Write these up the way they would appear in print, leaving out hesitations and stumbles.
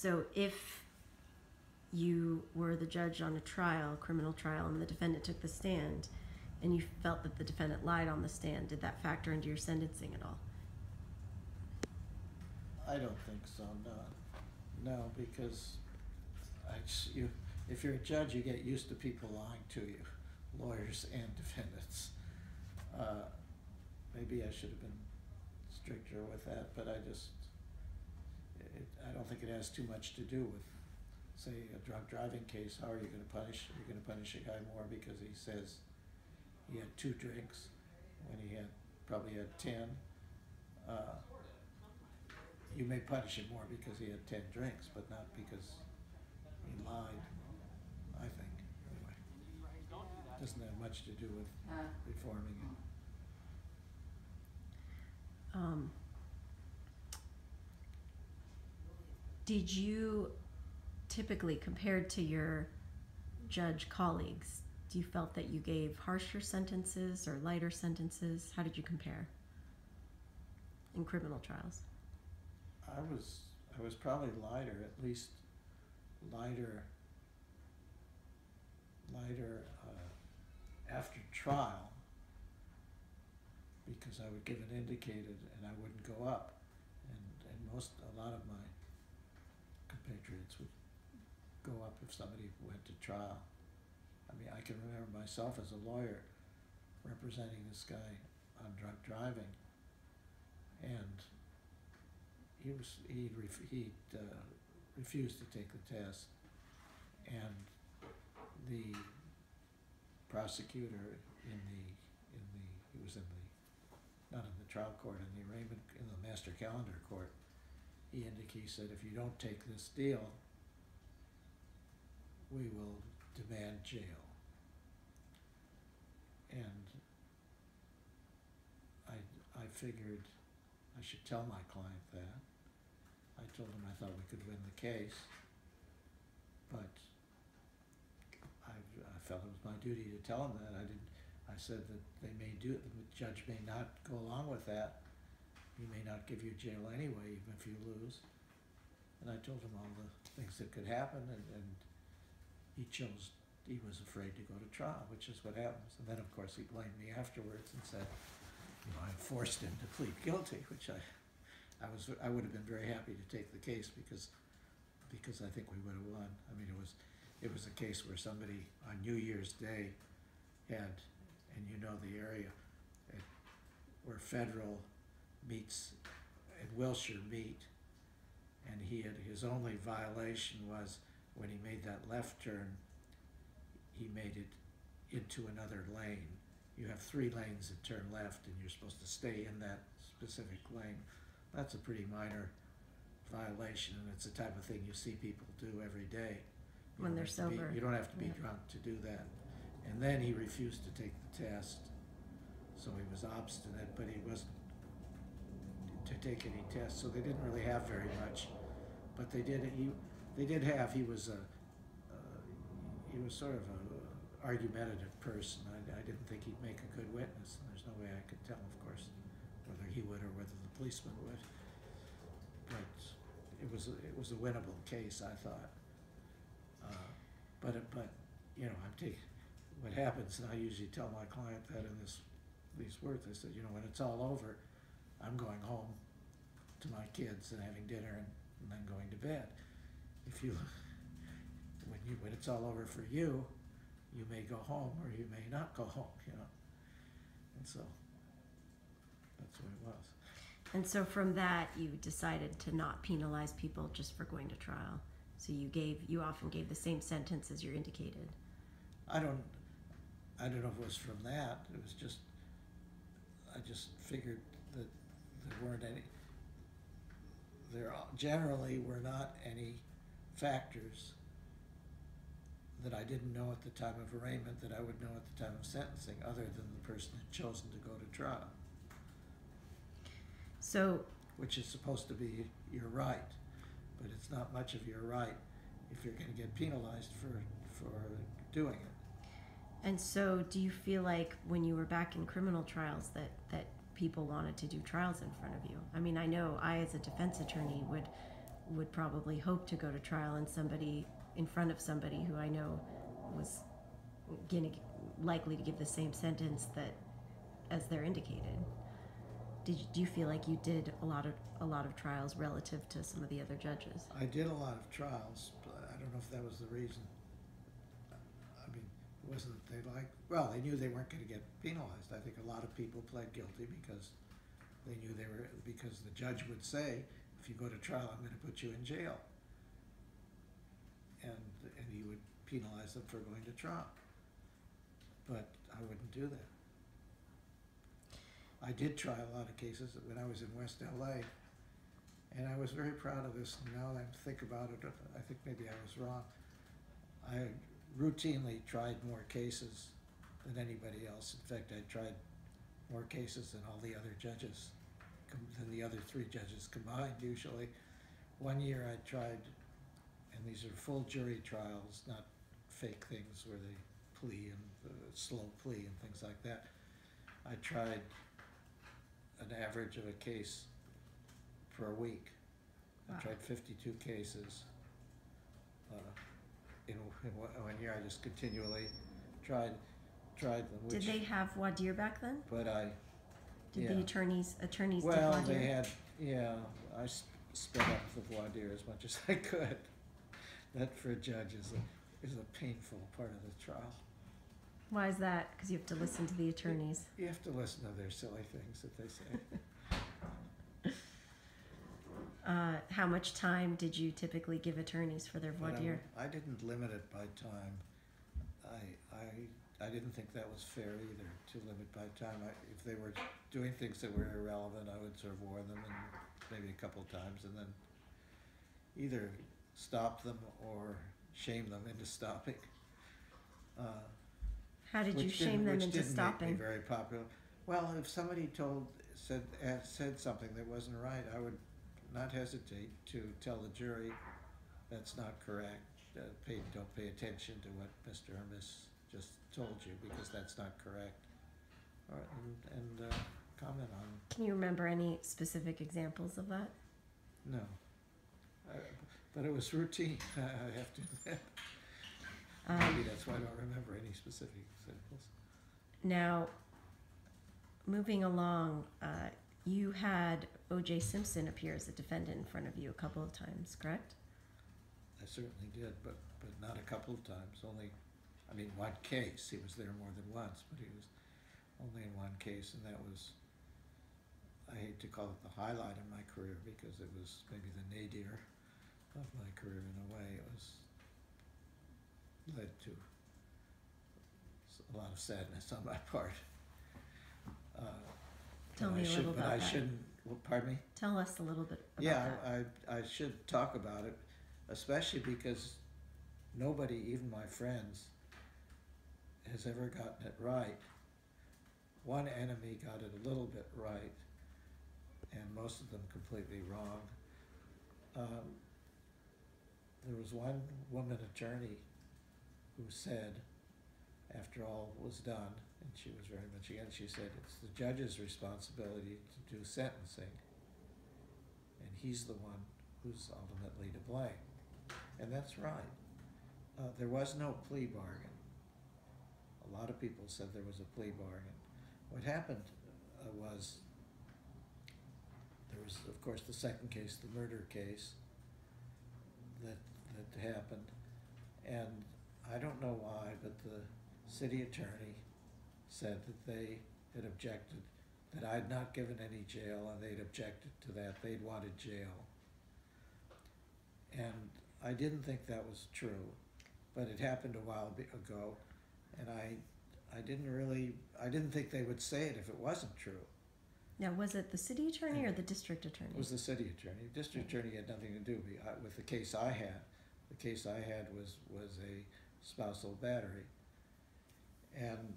So if you were the judge on a trial, criminal trial, and the defendant took the stand, and you felt that the defendant lied on the stand, did that factor into your sentencing at all? I don't think so, no. No, because if you're a judge, you get used to people lying to you, lawyers and defendants. Maybe I should have been stricter with that, but I don't think it has too much to do with, say, a drunk driving case. How are you going to punish? You're going to punish a guy more because he says he had 2 drinks when he probably had 10. You may punish him more because he had 10 drinks, but not because he lied, I think. Anyway, doesn't have much to do with reforming it. Did you typically, compared to your judge colleagues, do you felt that you gave harsher sentences or lighter sentences? How did you compare in criminal trials? I was probably lighter, at least lighter after trial, because I would give an indicated and I wouldn't go up, and a lot of my compatriots would go up if somebody went to trial. I mean, I can remember myself as a lawyer representing this guy on drunk driving, and he refused to take the test, and the prosecutor he was not in the trial court, in the master calendar court, he said, if you don't take this deal, we will demand jail. And I figured I should tell my client that. I told him I thought we could win the case, but I felt it was my duty to tell him that. I said that the judge may not go along with that. He may not give you jail anyway, even if you lose. And I told him all the things that could happen, and he was afraid to go to trial, which is what happens. And then, of course, he blamed me afterwards and said, I forced him to plead guilty, which I would have been very happy to take the case because I think we would have won. I mean, it was a case where somebody on New Year's Day had, and you know the area where Federal meets and Wilshire meet, and his only violation was when he made that left turn, he made it into another lane. You have 3 lanes that turn left, and you're supposed to stay in that specific lane. That's a pretty minor violation, and it's the type of thing you see people do every day. When they're sober. You don't have to be drunk to do that. And then he refused to take the test, so he was obstinate, but he wasn't to take any tests, so they didn't really have very much. But he was sort of a argumentative person. I didn't think he'd make a good witness, and there's no way I could tell, of course, whether he would or whether the policeman would. But it was a winnable case, I thought. But what happens, and I usually tell my client that in these words, I said, when it's all over, I'm going home to my kids and having dinner and then going to bed. When it's all over for you, you may go home or you may not go home, And so that's what it was. And so from that, you decided to not penalize people just for going to trial. So you often gave the same sentence as you're indicated. I don't know if it was from that. It was just, I just figured that there generally were not any factors that I didn't know at the time of arraignment that I would know at the time of sentencing, other than the person had chosen to go to trial. So, which is supposed to be your right, but it's not much of your right if you're going to get penalized for doing it. And so, do you feel like when you were back in criminal trials that people wanted to do trials in front of you? I mean, I know I, as a defense attorney, would probably hope to go to trial and somebody in front of somebody who I know was gonna, likely to give the same sentence that as they're indicated. Do you feel like you did a lot of trials relative to some of the other judges? I did a lot of trials, but I don't know if that was the reason. I mean, it wasn't that they knew they weren't gonna get penalized. I think a lot of people pled guilty because they knew because the judge would say, if you go to trial, I'm gonna put you in jail. And he would penalize them for going to trial. But I wouldn't do that. I did try a lot of cases when I was in West LA, and I was very proud of this. And now that I think about it, I think maybe I was wrong. I routinely tried more cases than anybody else. In fact, I tried more cases than all the other judges, than the other 3 judges combined usually. One year I tried, and these are full jury trials, not fake things where they plea and slow plea and things like that. I tried an average of a case per week. Wow. I tried 52 cases. In one year, I just continually tried them. Did they have voir dire back then? But Did yeah. the attorneys did Well, voir dire? they had, I sped up the voir dire as much as I could. That for a judge is a painful part of the trial. Why is that? Because you have to listen to the attorneys. You have to listen to their silly things that they say. How much time did you typically give attorneys for their voir dire? I didn't limit it by time. I didn't think that was fair either, to limit by time. If they were doing things that were irrelevant, I would sort of warn them and maybe a couple of times, and then either stop them or shame them into stopping. How did you shame them into stopping? Make me very popular. Well, if somebody said something that wasn't right, I would not hesitate to tell the jury that's not correct. Don't pay attention to what Mr. or Miss just told you because that's not correct. And comment on. Can you remember any specific examples of that? No. But it was routine. I have to admit. Maybe that's why I don't remember any specific examples. Now, moving along, you had O.J. Simpson appear as a defendant in front of you a couple of times, correct? I certainly did, but not a couple of times. One case. He was there more than once, but he was only in one case, and that was, I hate to call it the highlight of my career because it was maybe the nadir of my career in a way. It led to a lot of sadness on my part. Tell me a little about that. But I shouldn't. Well, pardon me? Tell us a little bit about that. I should talk about it, especially because nobody, even my friends, has ever gotten it right. One enemy got it a little bit right, and most of them completely wrong. There was one woman attorney who said, after all was done, and she was very much against, she said, it's the judge's responsibility to do sentencing, and he's the one who's ultimately to blame. And that's right. There was no plea bargain. A lot of people said there was a plea bargain. What happened was, there was, of course, the second case, the murder case, that happened, and I don't know why, but the city attorney said that they had objected, that I had not given any jail, and they'd objected to that. They'd wanted jail. And I didn't think that was true, but it happened a while ago, and I didn't think they would say it if it wasn't true. Now, was it the city attorney or the district attorney? It was the city attorney. The district attorney had nothing to do with the case I had. The case I had was a spousal battery. And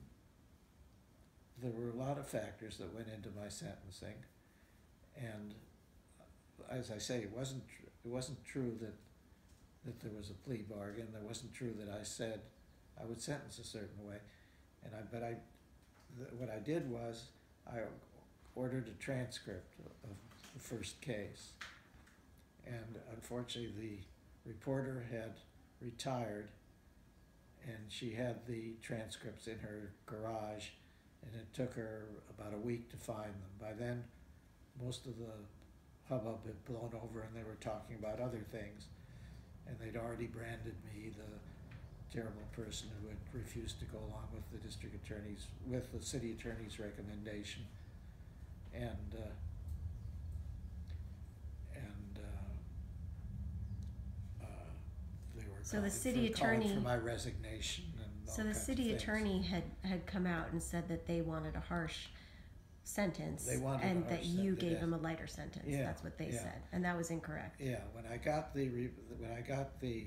there were a lot of factors that went into my sentencing. And as I say, it wasn't true that there was a plea bargain. It wasn't true that I said I would sentence a certain way. What I did was I ordered a transcript of the first case, And unfortunately, the reporter had retired, and she had the transcripts in her garage, and it took her about a week to find them. By then, most of the hubbub had blown over, and they were talking about other things, and they'd already branded me the terrible person who had refused to go along with the the city attorney's recommendation, and they were So the calling city calling attorney- for my resignation and all So the kinds of city things. attorney had come out and said that they wanted a harsh sentence, They wanted a and harsh that you sentence, gave yeah. them a lighter sentence. Yeah, That's what they yeah. said, and that was incorrect. Yeah, when I got the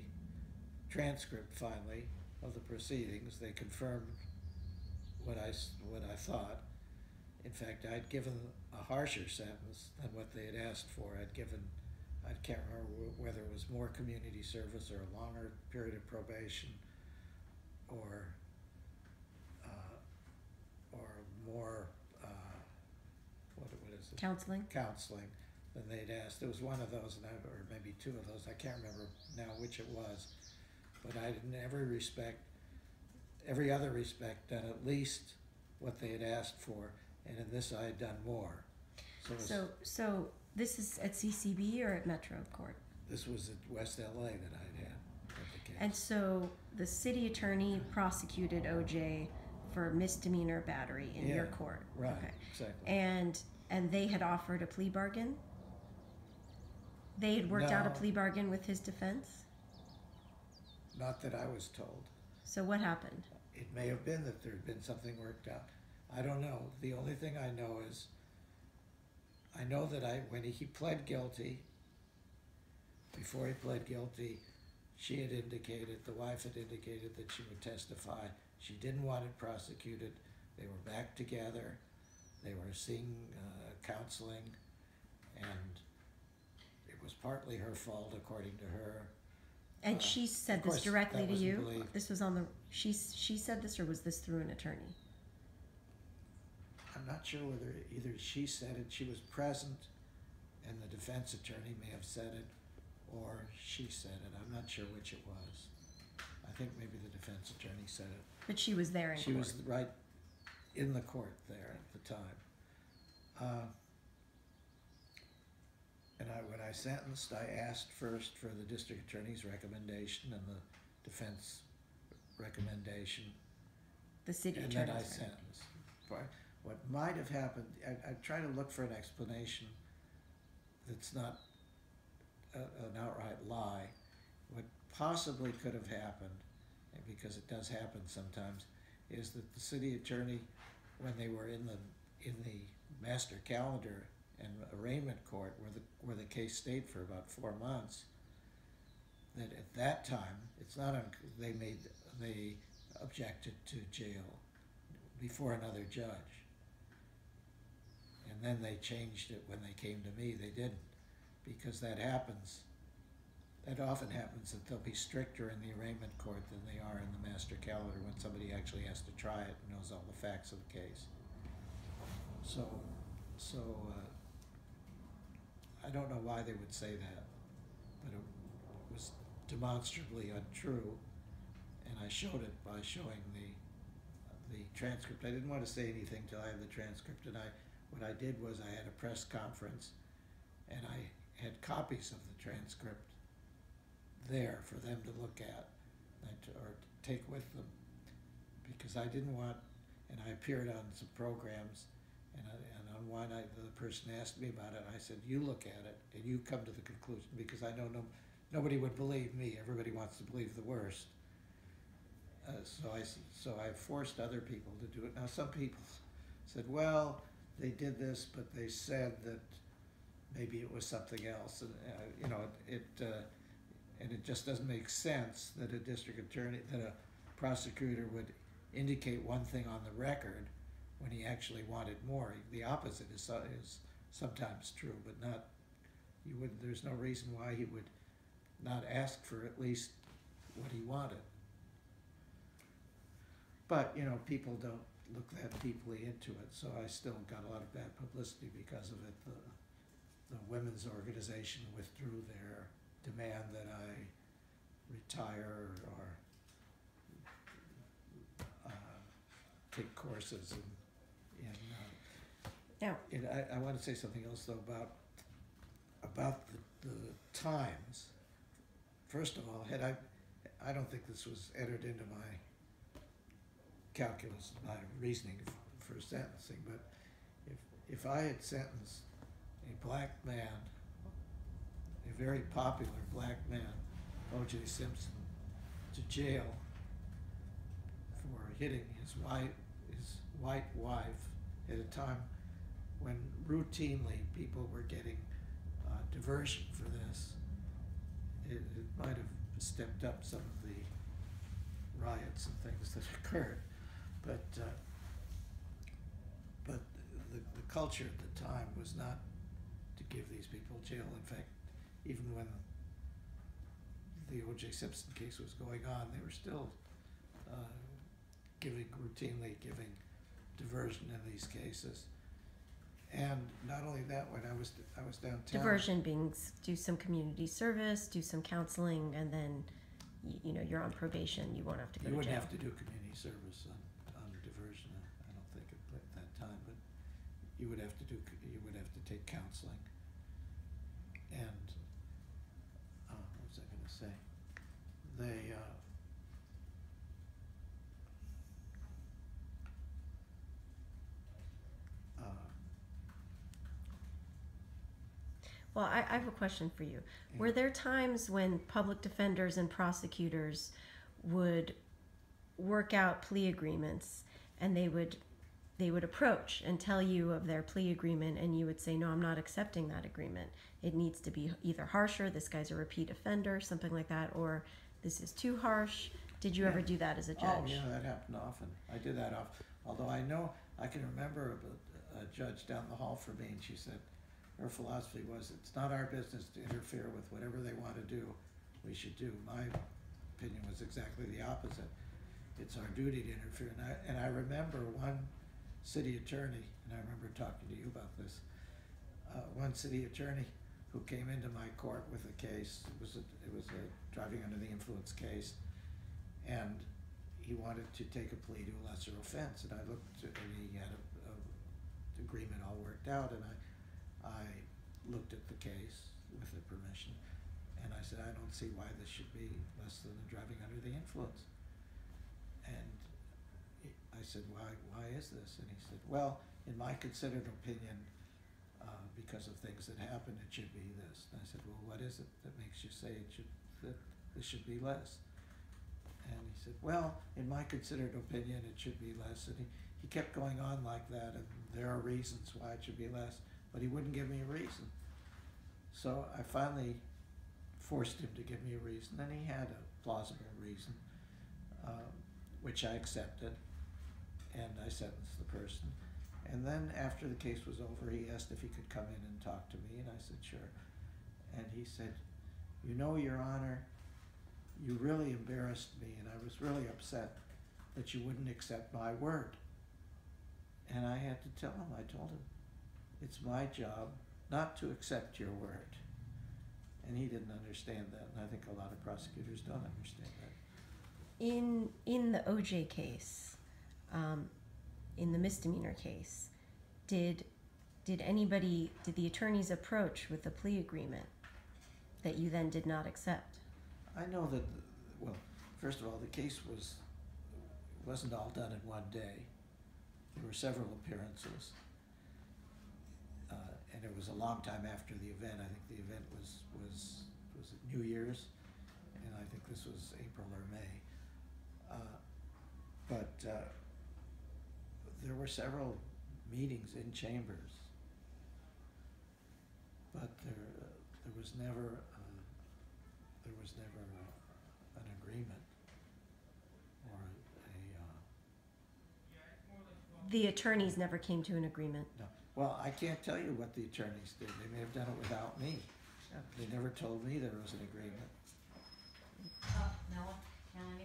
transcript finally of the proceedings, they confirmed what I thought. In fact, I'd given a harsher sentence than what they had asked for. I can't remember whether it was more community service or a longer period of probation, or more what is it? Counseling. Counseling than they'd asked. There was one of those, or maybe two of those. I can't remember now which it was. But I had in every other respect, done at least what they had asked for, and in this I had done more. So this is at CCB or at Metro Court? This was at West LA that I'd had at the case. And so the city attorney prosecuted OJ for misdemeanor battery in your court. Right, Okay. exactly. And they had offered a plea bargain? They had worked out a No. plea bargain with his defense? Not that I was told. So what happened? It may have been that there had been something worked out. I don't know. The only thing I know is, I know that when he pled guilty, before he pled guilty, she had indicated, the wife had indicated that she would testify. She didn't want it prosecuted. They were back together. They were seeing counseling, and it was partly her fault, according to her. And she said of course, this directly that to wasn't you? believed. This was on the, she said this, or was this through an attorney? I'm not sure whether either she said it, she was present, and the defense attorney may have said it, or she said it. I'm not sure which it was. I think maybe the defense attorney said it. But she was there in She court. was right in the court there at the time. And when I sentenced, I asked first for the district attorney's recommendation and the defense recommendation, The city and attorney. then I sentenced. What might have happened, I try to look for an explanation that's not an outright lie. What possibly could have happened, and because it does happen sometimes, is that the city attorney, when they were in the master calendar and arraignment court, where the case stayed for about 4 months, that at that time, it's not they objected to jail before another judge, and then they changed it when they came to me. They didn't, because that happens. That often happens, that they'll be stricter in the arraignment court than they are in the master calendar when somebody actually has to try it and knows all the facts of the case. So I don't know why they would say that, but it was demonstrably untrue, and I showed it by showing the transcript. I didn't want to say anything till I had the transcript, and what I did was I had a press conference, and I had copies of the transcript there for them to look at or take with them, because I didn't want, and I appeared on some programs, and on one the person asked me about it, and I said, you look at it and you come to the conclusion, because I know nobody would believe me. Everybody wants to believe the worst. So I forced other people to do it. Now some people said, well, they did this, but they said that maybe it was something else, and and it just doesn't make sense that a district attorney, that a prosecutor would indicate one thing on the record when he actually wanted more. The opposite is sometimes true, but not. There's no reason why he would not ask for at least what he wanted. But people don't look that deeply into it, so I still got a lot of bad publicity because of it. the women's organization withdrew their demand that I retire or take courses Now, I want to say something else though about the times. First of all, I don't think this was entered into my calculus, my reasoning for sentencing, but if I had sentenced a black man, a very popular black man, O.J. Simpson, to jail for hitting his white wife at a time when routinely people were getting diversion for this, it might have stepped up some of the riots and things that occurred. But the culture at the time was not to give these people jail. In fact, even when the O.J. Simpson case was going on, they were still routinely giving diversion in these cases. And not only that, when I was downtown. diversion being do some community service, do some counseling, and then you're on probation. You won't have to go to jail. You wouldn't have to do community service on diversion. I don't think at that time, but you would have to take counseling. And what was I going to say? They Well, I have a question for you. Were there times when public defenders and prosecutors would work out plea agreements, and they would approach and tell you of their plea agreement, and you would say, no, I'm not accepting that agreement. It needs to be either harsher, this guy's a repeat offender, something like that, or this is too harsh. Did you ever do that as a judge? Oh, yeah, that happened often. I did that often. Although I can remember a judge down the hall from me, and she said, her philosophy was, it's not our business to interfere with whatever they want to do. We should do. My opinion was exactly the opposite. It's our duty to interfere. And I remember one city attorney, and I remember talking to you about this, one city attorney who came into my court with a case. It was a driving under the influence case, and he wanted to take a plea to a lesser offense. And I looked, and he had a agreement all worked out, and I looked at the case with the permission, and I said, I don't see why this should be less than a driving under the influence. And I said, why is this? And he said, well, in my considered opinion, because of things that happened, it should be this. And I said, well, what is it that makes you say that this should be less? And he said, well, in my considered opinion, it should be less. And he kept going on like that, and there are reasons why it should be less, but he wouldn't give me a reason. So I finally forced him to give me a reason, and he had a plausible reason, which I accepted, and I sentenced the person. And then after the case was over, he asked if he could come in and talk to me, and I said, sure. And he said, Your Honor, you really embarrassed me, and I was really upset that you wouldn't accept my word. And I had to tell him, I told him, it's my job not to accept your word. And he didn't understand that, and I think a lot of prosecutors don't understand that. In the OJ case, in the misdemeanor case, did the attorneys approach with a plea agreement that you then did not accept? I know that, well, first of all, the case wasn't all done in one day. There were several appearances. And it was a long time after the event. I think the event was New Year's, and I think this was April or May. But there were several meetings in chambers, but there was never an agreement or The attorneys never came to an agreement. no. Well, I can't tell you what the attorneys did. They may have done it without me. They never told me there was an agreement. Noah, can I